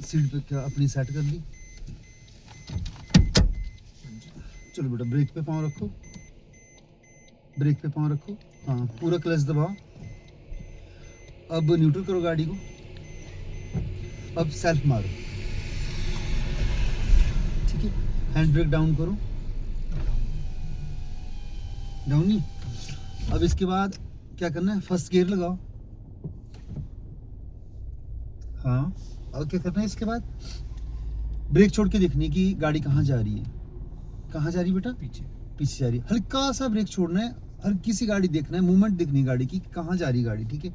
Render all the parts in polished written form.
Seat पे क्या अपनी सेट कर ली। चलो बेटा ब्रेक पे पाँव रखो, ब्रेक पे पाँव रखो। हाँ पूरा क्लच दबाओ। अब न्यूट्रल करो गाड़ी को, अब सेल्फ मारो, ठीक है। हैंड ब्रेक डाउन करो, डाउन नहीं। अब इसके बाद क्या करना है, फर्स्ट गियर लगाओ। हाँ और क्या करना है इसके बाद, ब्रेक छोड़ के देखनी है कि गाड़ी कहाँ जा रही है। कहाँ जा रही है बेटा, पीछे पीछे जा रही है। हल्का सा ब्रेक छोड़ना है, हर किसी गाड़ी देखना है, मूवमेंट देखनी है गाड़ी की कहाँ जा रही है गाड़ी, ठीक है।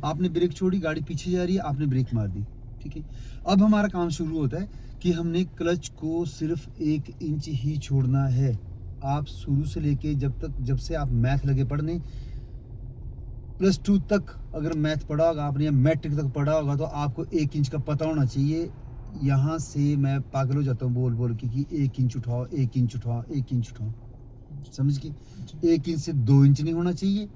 आपने ब्रेक छोड़ी, गाड़ी पीछे जा रही है, आपने ब्रेक मार दी, ठीक है। अब हमारा काम शुरू होता है कि हमने क्लच को सिर्फ 1 इंच ही छोड़ना है। आप शुरू से लेके जब से आप मैथ लगे पढ़ने, +2 तक अगर मैथ पढ़ा होगा आपने या मैट्रिक तक पढ़ा होगा, तो आपको 1 इंच का पता होना चाहिए। यहाँ से मैं पागल हो जाता हूँ बोल बोल के कि 1 इंच उठाओ, 1 इंच उठाओ, 1 इंच उठाओ, समझ गए। 1 इंच से 2 इंच नहीं होना चाहिए,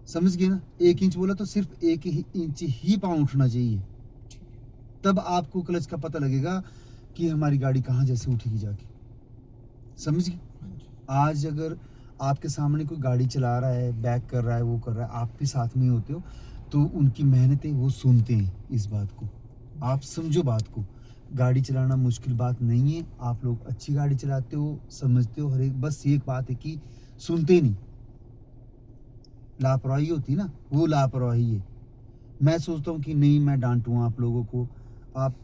समझ गए ना। 1 इंच बोला तो सिर्फ 1 इंच ही पाँव उठना चाहिए, तब आपको क्लच का पता लगेगा कि हमारी गाड़ी कहाँ जैसे उठेगी जाके, समझ गए। आज अगर आपके सामने कोई गाड़ी चला रहा है, बैक कर रहा है, वो कर रहा है, आप भी साथ में होते हो, तो उनकी मेहनतें वो सुनते हैं इस बात को। आप समझो बात को, गाड़ी चलाना मुश्किल बात नहीं है। आप लोग अच्छी गाड़ी चलाते हो, समझते हो हर एक, बस एक बात है कि सुनते नहीं, लापरवाही होती है ना, वो लापरवाही है। मैं सोचता हूँ कि नहीं मैं डांटूँ आप लोगों को। आप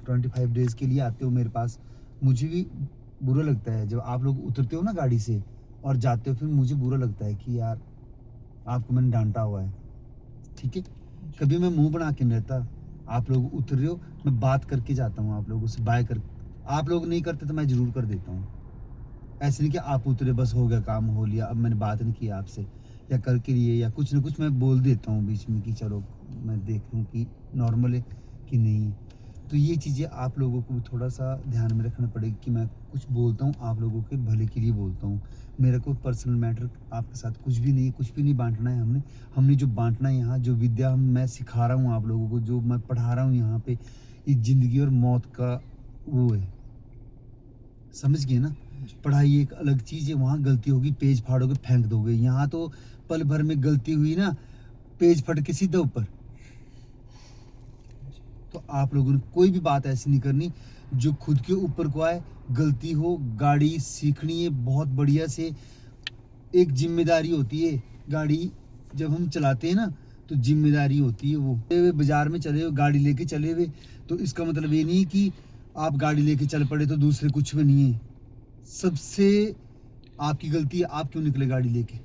25 डेज़ के लिए आते हो मेरे पास, मुझे भी बुरा लगता है जब आप लोग उतरते हो ना गाड़ी से और जाते हो, फिर मुझे बुरा लगता है कि यार आपको मैंने डांटा हुआ है, ठीक है। कभी मैं मुंह बना के नहीं रहता, आप लोग उतर रहे हो, मैं बात करके जाता हूँ आप लोगों से, बाय कर। आप लोग नहीं करते तो मैं ज़रूर कर देता हूँ। ऐसे नहीं कि आप उतरे बस हो गया काम हो लिया, अब मैंने बात नहीं की आपसे या करके लिए, या कुछ ना कुछ मैं बोल देता हूँ बीच में कि चलो मैं देख लूँ कि नॉर्मल है कि नहीं। तो ये चीज़ें आप लोगों को थोड़ा सा ध्यान में रखना पड़ेगा कि मैं कुछ बोलता हूँ आप लोगों के भले के लिए बोलता हूँ। मेरा कोई पर्सनल मैटर आपके साथ कुछ भी नहीं है, कुछ भी नहीं बांटना है। हमने जो बांटना है यहाँ, जो विद्या मैं सिखा रहा हूँ आप लोगों को, जो मैं पढ़ा रहा हूँ यहाँ पे, ये ज़िंदगी और मौत का वो है, समझ गए ना। पढ़ाई एक अलग चीज़ है, वहाँ गलती होगी पेज फाड़ोगे फेंक दोगे, यहाँ तो पल भर में गलती हुई ना, पेज फट के सीधा ऊपर। तो आप लोगों ने कोई भी बात ऐसी नहीं करनी जो खुद के ऊपर को आए, गलती हो। गाड़ी सीखनी है बहुत बढ़िया से, एक जिम्मेदारी होती है। गाड़ी जब हम चलाते हैं ना तो जिम्मेदारी होती है। वो बाजार में चले हुए गाड़ी लेके चले हुए, तो इसका मतलब ये नहीं कि आप गाड़ी लेके चल पड़े तो दूसरे कुछ भी नहीं है। सबसे आपकी गलती है, आप क्यों निकले गाड़ी लेके,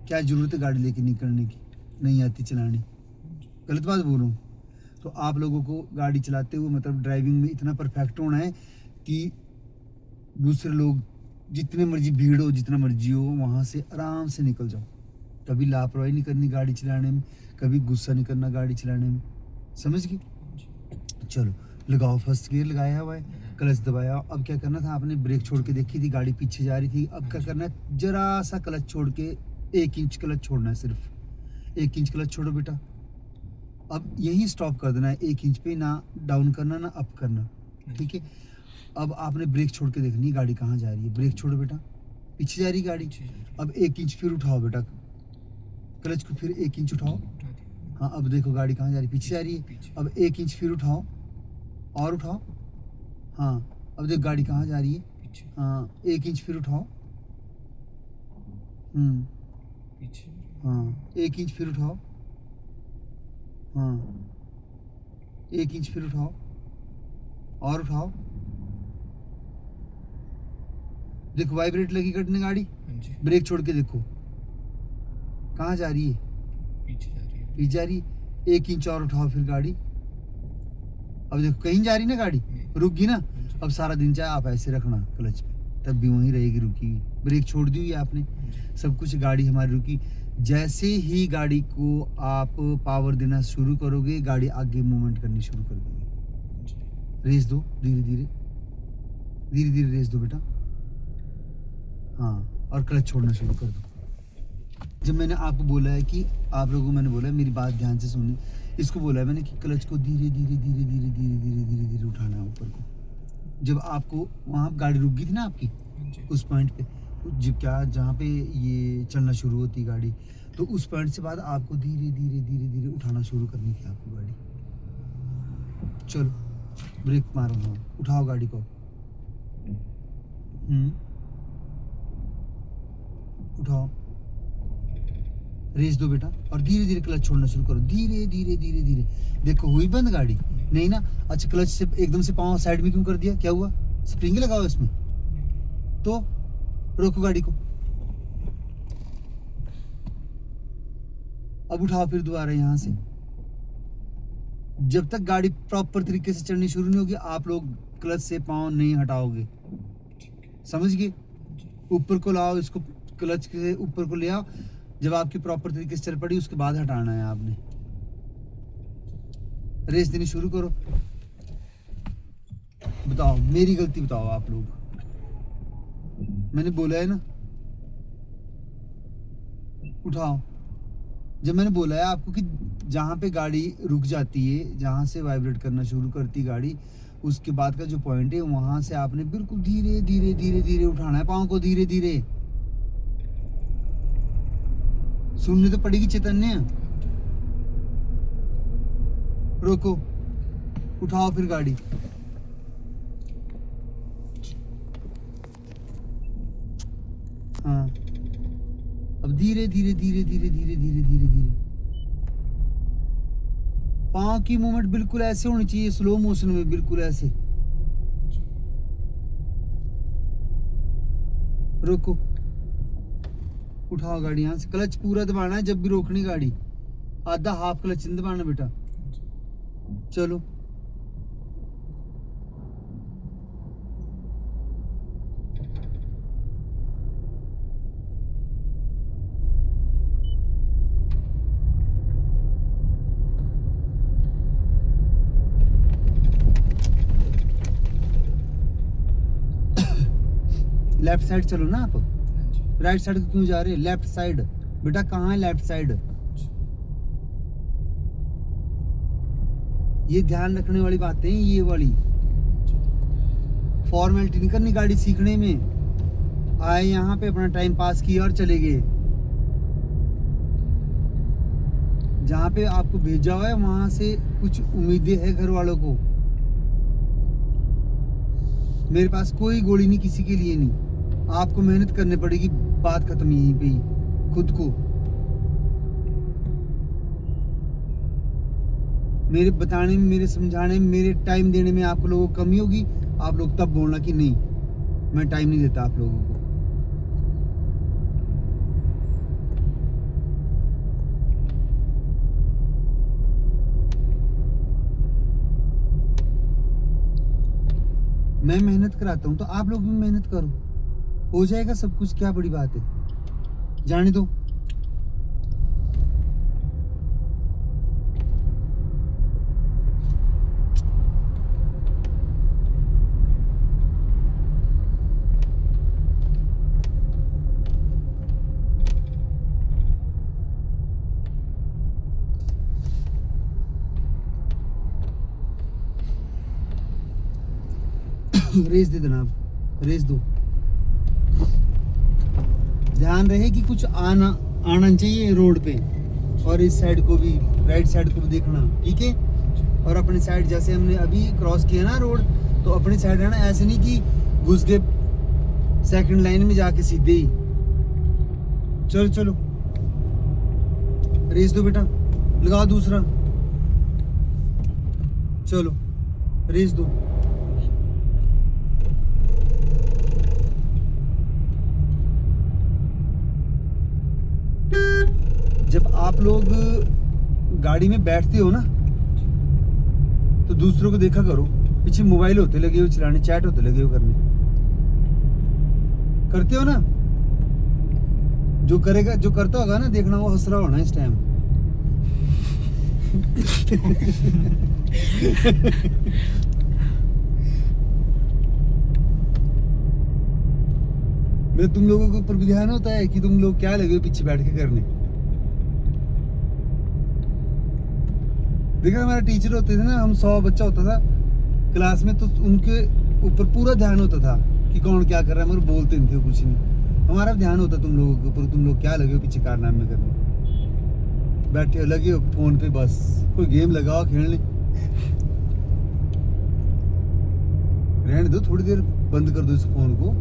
क्या ज़रूरत है गाड़ी लेके निकलने की, नहीं आती चलानी, गलत बात बोलूँ। तो आप लोगों को गाड़ी चलाते हुए मतलब ड्राइविंग में इतना परफेक्ट होना है कि दूसरे लोग जितने मर्जी भीड़ हो, जितना मर्जी हो, वहाँ से आराम से निकल जाओ। कभी लापरवाही नहीं करनी गाड़ी चलाने में, कभी गुस्सा नहीं करना गाड़ी चलाने में, समझ गए। चलो लगाओ, फर्स्ट गियर लगाया हुआ है, क्लच दबाया। अब क्या करना था आपने, ब्रेक छोड़ के देखी थी गाड़ी पीछे जा रही थी। अब क्या करना है, जरा सा क्लच छोड़ के 1 इंच क्लच छोड़ना है, सिर्फ 1 इंच क्लच छोड़ो बेटा। अब यहीं स्टॉप कर देना है, 1 इंच पे, ना डाउन करना ना अप करना, ठीक है। अब आपने ब्रेक छोड़ के देखनी है गाड़ी कहाँ जा रही है। ब्रेक छोड़ो बेटा, पीछे जा रही गाड़ी। अब 1 इंच फिर उठाओ बेटा, क्लच को फिर 1 इंच उठाओ। हाँ अब देखो गाड़ी कहाँ जा रही है, पीछे जा रही है। अब 1 इंच फिर उठाओ और उठाओ। हाँ अब देखो गाड़ी कहाँ जा रही है, हाँ 1 इंच फिर उठाओ। पीछे। हाँ 1 इंच फिर उठाओ। हाँ 1 इंच फिर उठाओ और उठाओ। देखो वाइब्रेट लगी कटने गाड़ी, ब्रेक छोड़ के देखो कहाँ जा रही है, पीछे जा रही है, पीछे जा रही है। 1 इंच और उठाओ फिर गाड़ी। अब देखो कहीं जा रही ना गाड़ी, रुक गई ना। अब सारा दिन चाहे आप ऐसे रखना क्लच पे, तब भी वहीं रहेगी रुकी हुई। ब्रेक छोड़ दी हुई है आपने, सब कुछ, गाड़ी हमारी रुकी। जैसे ही गाड़ी को आप पावर देना शुरू करोगे, गाड़ी आगे मूवमेंट करनी शुरू कर देगी। रेस दो धीरे धीरे, धीरे धीरे रेस दो बेटा। हाँ और क्लच छोड़ना शुरू कर दो। जब मैंने आपको बोला है कि आप लोगों को मैंने बोला है मेरी बात ध्यान से सुनी, इसको बोला है मैंने कि क्लच को धीरे धीरे धीरे धीरे धीरे धीरे धीरे धीरे उठाना है ऊपर को। जब आपको वहाँ गाड़ी रुक गई थी ना आपकी हाँ जी। उस पॉइंट पे, क्या जहाँ पे ये चलना शुरू होती गाड़ी, तो उस पॉइंट से बाद आपको धीरे धीरे धीरे धीरे उठाना शुरू करनी थी आपको गाड़ी। चलो ब्रेक मारो, हाँ उठाओ गाड़ी को। उठाओ, रेस दो बेटा और धीरे धीरे क्लच छोड़ना शुरू करो, धीरे धीरे धीरे धीरे। देखो हुई बंद गाड़ी? नहीं ना। अच्छा क्लच से एकदम से पाँव साइड में क्यों कर दिया? क्या हुआ? स्प्रिंग लगाओ इसमें, तो रोको गाड़ी को। अब उठाओ फिर दोबारा यहाँ से। जब तक गाड़ी प्रॉपर तरीके से चलनी शुरू नहीं होगी आप लोग क्लच से पाँव नहीं हटाओगे, समझ गए? ऊपर को लाओ इसको, क्लच के ऊपर को ले आओ। जब आपकी प्रॉपर तरीके से चल पड़ी उसके बाद हटाना है आपने। रेस देनी शुरू करो। बताओ मेरी गलती बताओ आप लोग, मैंने बोला है ना उठाओ। जब मैंने बोला है आपको कि जहाँ पे गाड़ी रुक जाती है, जहाँ से वाइब्रेट करना शुरू करती गाड़ी, उसके बाद का जो पॉइंट है वहां से आपने बिल्कुल धीरे धीरे धीरे धीरे उठाना है पाँव को, धीरे धीरे। सुनने तो पड़ेगी चैतन्य। रोको, उठाओ फिर गाड़ी। हाँ अब धीरे धीरे धीरे धीरे धीरे धीरे धीरे धीरे। पाँव की मूवमेंट बिल्कुल ऐसे होनी चाहिए, स्लो मोशन में, बिल्कुल ऐसे। रोको, उठाओ गाड़ी यहाँ से। क्लच पूरा दबाना है जब भी रोकनी गाड़ी, आधा हाफ क्लच नहीं दबाना बेटा। चलो लेफ्ट साइड चलो ना आप, राइट साइड क्यों जा रहे हैं? लेफ्ट साइड बेटा, कहाँ है लेफ्ट साइड? ये ध्यान रखने वाली बातें हैं, ये वाली फॉर्मेलिटी नहीं करनी गाड़ी सीखने में। आए यहाँ पे अपना टाइम पास किया और चले गए। जहाँ पे आपको भेजा हुआ है वहां से कुछ उम्मीदें है घर वालों को। मेरे पास कोई गोली नहीं किसी के लिए नहीं, आपको मेहनत करनी पड़ेगी, बात खत्म यहीं पे ही। खुद को मेरे बताने में, मेरे समझाने में, मेरे टाइम देने में आप लोगों को कमी होगी। आप लोग तब बोलना कि नहीं मैं टाइम नहीं देता आप लोगों को। मैं मेहनत कराता हूं तो आप लोग भी मेहनत करो, हो जाएगा सब कुछ। क्या बड़ी बात है, जाने दो। रेस दे देना, आप रेस दो। ध्यान रहे कि कुछ आना चाहिए रोड पे, और इस साइड को भी, राइट साइड को भी देखना, ठीक है? और अपने साइड जैसे हमने अभी क्रॉस किया ना रोड, तो अपनी साइड रहना, ऐसे नहीं कि घुस गए सेकंड लाइन में जाके सीधे ही। चलो चलो रेस दो बेटा, लगाओ दूसरा। चलो रेस दो। जब आप लोग गाड़ी में बैठते हो ना तो दूसरों को देखा करो, पीछे मोबाइल होते लगे हो चलाने, चैट होते लगे हो करने, करते हो ना? जो करेगा, जो करता होगा ना, देखना वो हंस रहा होना इस टाइम। मैं तुम लोगों के ऊपर भी ध्यान होता है कि तुम लोग क्या लगे हो पीछे बैठ के करने। देखा हमारे टीचर होते थे ना, हम 100 बच्चा होता था क्लास में, तो उनके ऊपर पूरा ध्यान होता था कि कौन क्या कर रहा है, मगर बोलते नहीं थे कुछ नहीं। हमारा ध्यान होता तुम लोगों के ऊपर, तुम लोग क्या लगे हो पीछे कारनामे करने, बैठे हो लगे हो फोन पे, बस कोई गेम लगाओ खेलने। रहने दो थोड़ी देर, बंद कर दो इस फोन को।